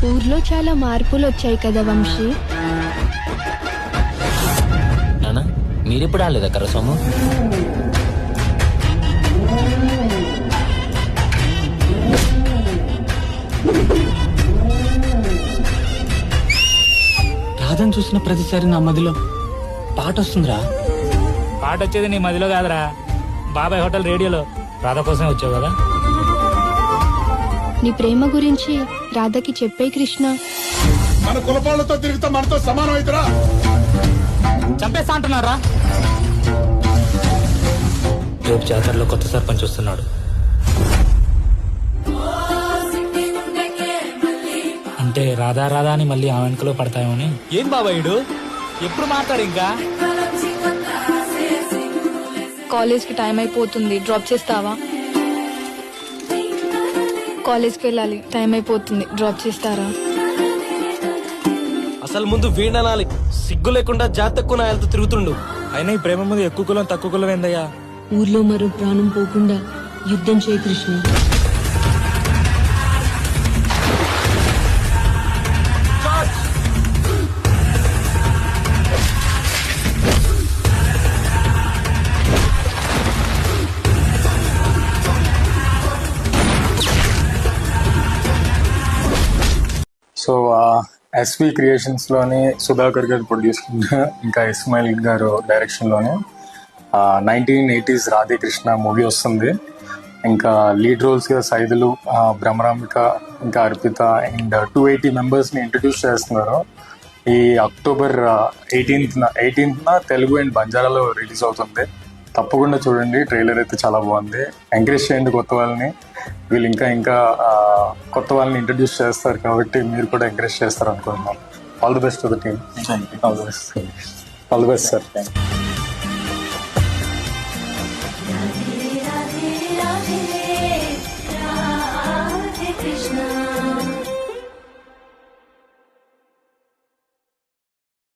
ఊర్లో చాలా మార్పులు వచ్చాయి కదా వంశీ. నానా మీరెప్పుడు ఆడలేదా కరసోము? రాధను చూసిన ప్రతిసారి నా మదిలో పాట వస్తుందిరా. పాట వచ్చేది నీ మదిలో కాదురా, బాబాయ్ హోటల్ రేడియోలో. రాధ కోసమే వచ్చావు కదా. నీ ప్రేమ గురించి రాధకి చెప్పే కృష్ణ. మన కులపాలతో తిరుగుతా మనతో సమానం అవుతురా. చంపేస్తా అంటున్నారా? రేపు జాతరలో కొత్త సర్పంచ్ వస్తున్నాడు. అంటే రాధా రాధా అని మళ్ళీ ఆ వెనుకలో పడతాయేమని. ఏం బాబాయుడు ఎప్పుడు మాట్లాడు ఇంకా? కాలేజ్కి టైం అయిపోతుంది, డ్రాప్ చేస్తావా? కాలేజ్కి వెళ్ళాలి, టైం అయిపోతుంది, డ్రాప్ చేస్తారా? అసలు ముందు వీణనాలి, సిగ్గు లేకుండా జాతకు నాయలతో తిరుగుతుండు. అయినా ఈ ప్రేమ ముందు ఎక్కువ కులం తక్కువ కులం ఏందయ్యా? ఊర్లో మరో ప్రాణం పోకుండా యుద్ధం చేయి కృష్ణ. సో ఎస్వి క్రియేషన్స్ లోని సుధాకర్ గారు ప్రొడ్యూస్ ఇంకా ఇస్మాయిల్ గారు డైరెక్షన్ లోని 1980s రాధేకృష్ణ మూవీ వస్తుంది. ఇంకా లీడ్ రోల్స్ గా సైదులు, బ్రహ్మరాంబిక, ఇంకా అర్పిత అండ్ 280 మెంబర్స్ ని ఇంట్రడ్యూస్ చేస్తున్నారు. ఈ అక్టోబర్ 18th తెలుగు అండ్ బంజారాలో రిలీజ్ అవుతుంది. తప్పకుండా చూడండి. ట్రైలర్ అయితే చాలా బాగుంది. ఎంకరేజ్ చేయండి కొత్త వాళ్ళని. వీళ్ళు ఇంకా కొత్త వాళ్ళని ఇంట్రడ్యూస్ చేస్తారు కాబట్టి మీరు కూడా ఎంకరేజ్ చేస్తారు అనుకుంటున్నాం. All the best to the team. All the best sir.